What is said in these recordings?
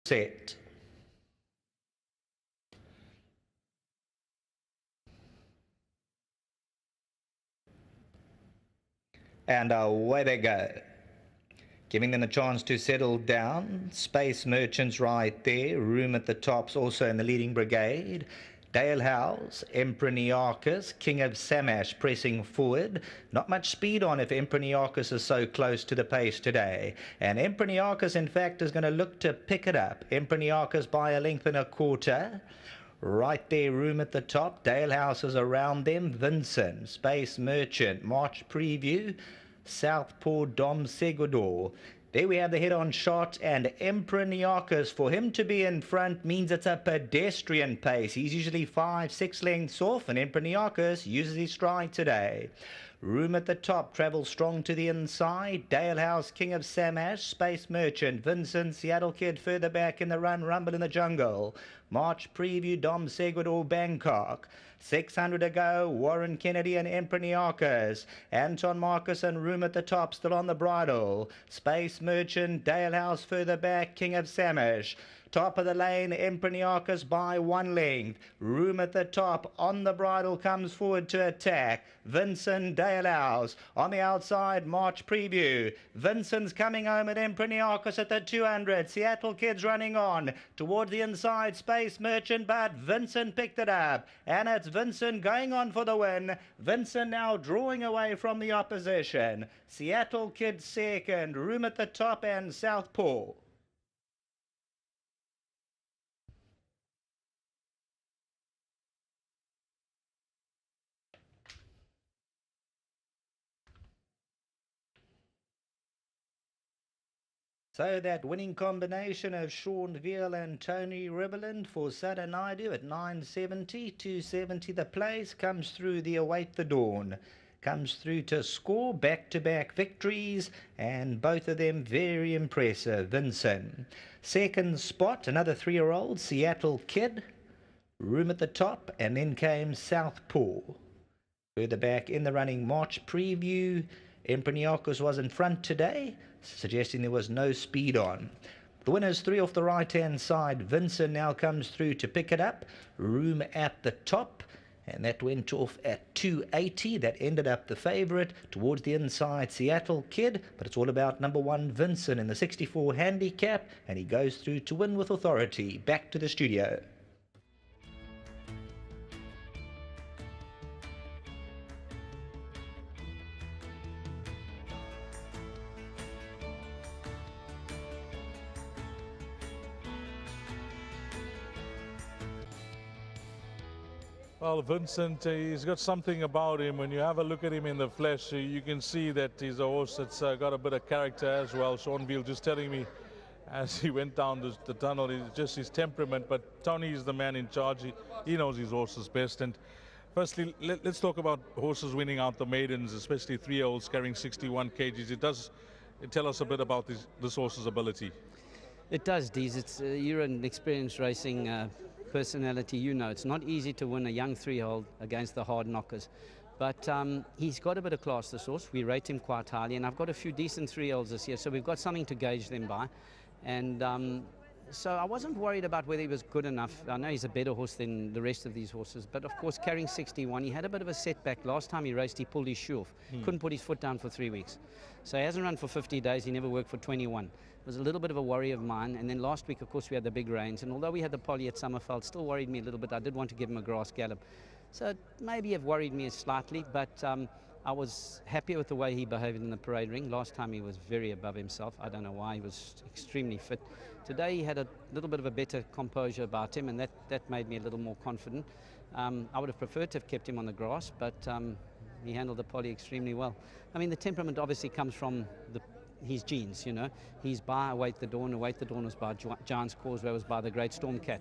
set. And away they go. Giving them a chance to settle down. Space Merchants right there. Room at the tops also in the leading brigade. Dale House, Emperor Nearchus, King of Samash pressing forward. Not much speed on if Emperor Nearchus is so close to the pace today. And Emperor Nearchus, in fact, is going to look to pick it up. Emperor Nearchus by a length and a quarter. Right there, Room at the top. Dale House is around them. VINSON, Space Merchant, March Preview, Southpaw Dom Seguidor. There we have the head-on shot, and Emperor Nearchus, for him to be in front means it's a pedestrian pace. He's usually 5-6 lengths off, and Emperor Nearchus uses his stride today. Room at the top, travels strong to the inside. Dale House, King of Samash, Space Merchant, VINSON, Seattle Kid further back in the run, Rumble in the Jungle. March Preview, Dom Seguidor, Bangkok. 600 to go, Warren Kennedy and Emperor Nearchus. Anton Marcus and Room at the top, still on the bridle. Space Merchant, Dale House further back, King of Samash. Top of the lane, Emperor Nearchus by 1 length. Room at the top, on the bridle, comes forward to attack. VINSON, Dale House. On the outside, March Preview. VINSON's coming home at Emperor Nearchus at the 200. Seattle Kid's running on. Toward the inside, Space Merchant, but VINSON picked it up. And it's VINSON going on for the win. VINSON now drawing away from the opposition. Seattle Kid second. Room at the top and Southpaw. So that winning combination of Sean Veal and Tony Ribbland for Sadanaidu at 970, 270 the place, comes through the Await the Dawn. Comes through to score back-to-back victories, and both of them very impressive. VINSON. Second spot, another 3-year-old, Seattle Kid. Room at the top, and then came Southpaw. Further back in the running, March Preview. Emperor Nearchus was in front today, suggesting there was no speed on. The winner's 3 off the right-hand side. VINSON now comes through to pick it up. Room at the top, and that went off at 280. That ended up the favourite. Towards the inside, Seattle Kid, but it's all about number 1, VINSON, in the 64 handicap, and he goes through to win with authority. Back to the studio. Well, Vincent, he's got something about him. When you have a look at him in the flesh, you can see that he's a horse that's got a bit of character as well. Sean Veal just telling me as he went down the tunnel, it's just his temperament. But Tony is the man in charge. He knows his horses best. And firstly, let's talk about horses winning out the maidens, especially 3-year-olds carrying 61 kgs. It does tell us a bit about this horse's ability. It does, Dees. You're an experienced racing personality. You know it's not easy to win a young 3-year-old against the hard knockers, but he's got a bit of class, this horse. We rate him quite highly, and I've got a few decent 3-year-olds this year, so we've got something to gauge them by. And so I wasn't worried about whether he was good enough. I know he's a better horse than the rest of these horses, but of course carrying 61, he had a bit of a setback. Last time he raced, he pulled his shoe off. Couldn't put his foot down for 3 weeks. So he hasn't run for 50 days, he never worked for 21. It was a little bit of a worry of mine. And then last week, of course, we had the big rains, and although we had the poly at Summerfeld, still worried me a little bit. I did want to give him a grass gallop. So maybe it worried me slightly, but I was happy with the way he behaved in the parade ring. Last time he was very above himself. I don't know why. He was extremely fit. Today he had a little bit of a better composure about him, and that made me a little more confident. I would have preferred to have kept him on the grass, but he handled the poly extremely well. I mean, the temperament obviously comes from his genes, you know. He's by Await the Dawn. Await the Dawn was by Giant's Causeway, was by the Great Stormcat.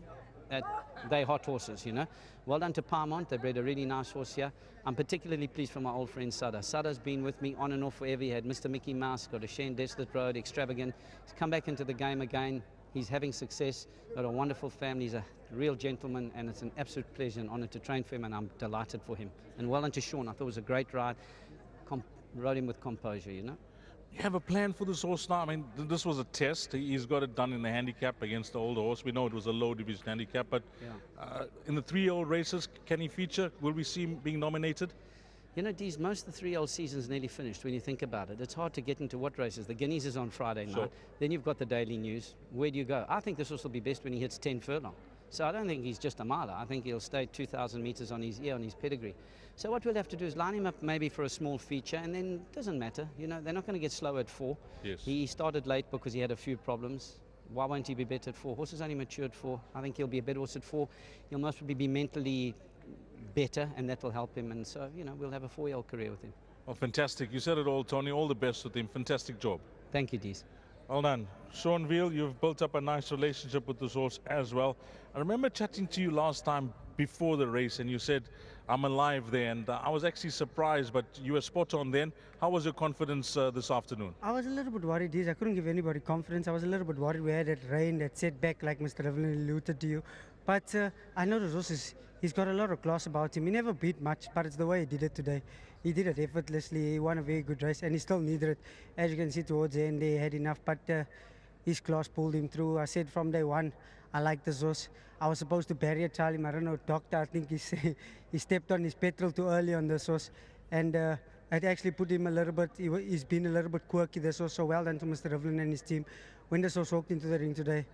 They're hot horses, you know. Well done to Paramount. They bred a really nice horse here. I'm particularly pleased for my old friend Sada. Sada's been with me on and off forever. He had Mr. Mickey Mouse, got a Shen Desolate Road, Extravagant. He's come back into the game again. He's having success, got a wonderful family. He's a real gentleman, and it's an absolute pleasure and honor to train for him, and I'm delighted for him. And well done to Sean. I thought it was a great ride. Rode him with composure, you know. You have a plan for this horse now? I mean, this was a test. He's got it done in the handicap against the older horse. We know it was a low division handicap, but Yeah. in the 3-year-old races, can he feature? Will we see him being nominated? You know, Dees, most of the 3-year-old season's nearly finished when you think about it. It's hard to get into what races. The Guineas is on Friday night. Sure. Then you've got the Daily News. Where do you go? I think this horse will be best when he hits 10 furlong. So I don't think he's just a miler. I think he'll stay 2,000 metres on his ear, on his pedigree. So what we'll have to do is line him up maybe for a small feature, and then it doesn't matter. You know, they're not going to get slow at 4. Yes. He started late because he had a few problems. Why won't he be better at 4? Horse is only matured 4. I think he'll be a better horse at 4. He'll most probably be mentally better, and that will help him. And so, you know, we'll have a 4-year-old career with him. Oh, fantastic. You said it all, Tony. All the best with him. Fantastic job. Thank you, Dees. Well done. Sean Veal, you've built up a nice relationship with this horse as well. I remember chatting to you last time before the race, and you said, I'm alive there, and I was actually surprised, but you were spot on then. How was your confidence this afternoon? I was a little bit worried, Dees. I couldn't give anybody confidence. I was a little bit worried. We had that rain, that setback, like Mr. Evelyn alluded to you. But I know the horse he's got a lot of class about him. He never beat much, but it's the way he did it today. He did it effortlessly. He won a very good race, and he still needed it. As you can see towards the end, they had enough, but his class pulled him through. I said from day one, I like this horse. I was supposed to barrier trial him. I don't know, doctor, I think he stepped on his petrol too early on this horse, and it actually put him a little bit, he's been a little bit quirky, this horse. So well done to Mr. Evelyn and his team. When this horse walked into the ring today,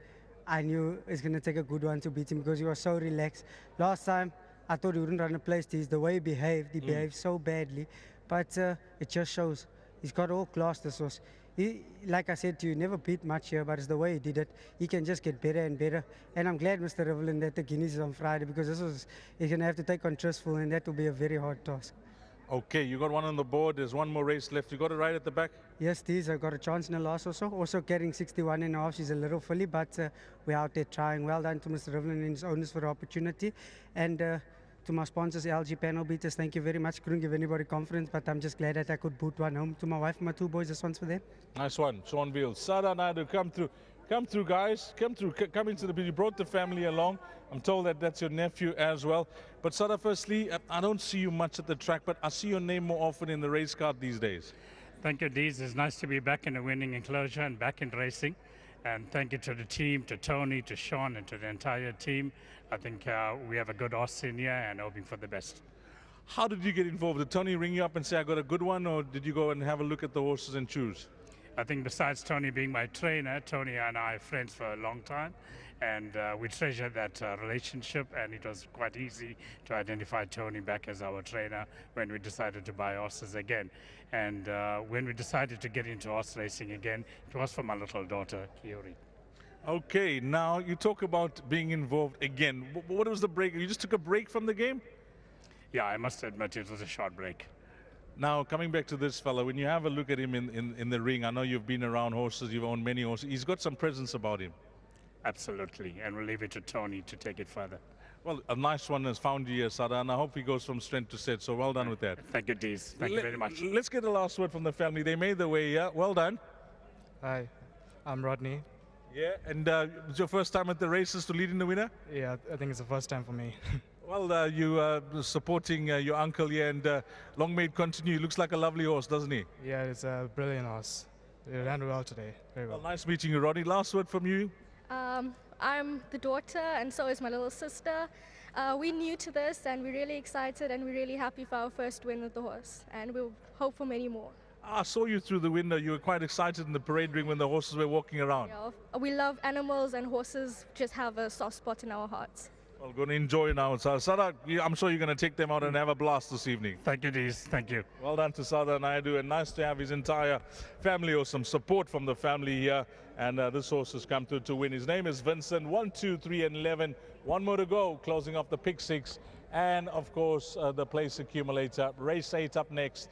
I knew it's going to take a good one to beat him because he was so relaxed. Last time, I thought he wouldn't run a place. The way he behaved so badly. But it just shows he's got all class, this horse. He, like I said to you, never beat much here, but it's the way he did it. He can just get better and better. And I'm glad, Mr. Evelyn, that the Guineas is on Friday, because this was, he's going to have to take on Trustful, and that will be a very hard task. Okay, you got one on the board. There's one more race left. You got it right at the back? Yes, Dees, I got a chance in the last also. Also carrying 61.5. She's a little filly, but we're out there trying. Well done to Mr. Evelyn and his owners for the opportunity. And to my sponsors, LG Panel Beaters, thank you very much. Couldn't give anybody confidence, but I'm just glad that I could boot one home. To my wife and my 2 boys, this one's for them. Nice one, Sean Veal. Sada Naidu, come through. Come through, guys. Come through. Come into the pit. You brought the family along. I'm told that that's your nephew as well. But Sada, firstly, I don't see you much at the track, but I see your name more often in the race card these days. Thank you, Dees. It's nice to be back in a winning enclosure and back in racing. And thank you to the team, to Tony, to Sean, and to the entire team. I think we have a good horse in here and hoping for the best. How did you get involved? Did Tony ring you up and say, I got a good one, or did you go and have a look at the horses and choose? I think besides Tony being my trainer, Tony and I are friends for a long time, and we treasure that relationship, and it was quite easy to identify Tony back as our trainer when we decided to buy horses again. And when we decided to get into horse racing again, it was for my little daughter, Kiori. Okay, now you talk about being involved again. What was the break? You just took a break from the game? Yeah, I must admit it was a short break. Now, coming back to this fella, when you have a look at him in the ring, I know you've been around horses, you've owned many horses. He's got some presence about him. Absolutely, and we'll leave it to Tony to take it further. Well, a nice one has found you here, Sada, and I hope he goes from strength to set, so well done with that. Thank you, Dees. Thank you very much. Let's get the last word from the family. They made their way here. Well done. Hi, I'm Rodney. Yeah, and it's your first time at the races to lead in the winner? Yeah, I think it's the first time for me. Well, you are supporting your uncle here, and long may it continue. He looks like a lovely horse, doesn't he? Yeah, it's a brilliant horse. It ran well today, very well. Well, nice meeting you, Rodney. Last word from you? I'm the daughter, and so is my little sister. We're new to this, and we're really excited, and we're really happy for our first win with the horse, and we'll hope for many more. I saw you through the window. You were quite excited in the parade ring when the horses were walking around. Yeah, we love animals, and horses just have a soft spot in our hearts. Well, going to enjoy now. Sada, I'm sure you're going to take them out and have a blast this evening. Thank you, Dees. Thank you. Well done to Sada Naidu, and nice to have his entire family, or some support from the family here. And this horse has come through to win. His name is VINSON. 1, 2, 3, and 11. One more to go, closing off the pick 6. And, of course, the place accumulator. Race 8 up next.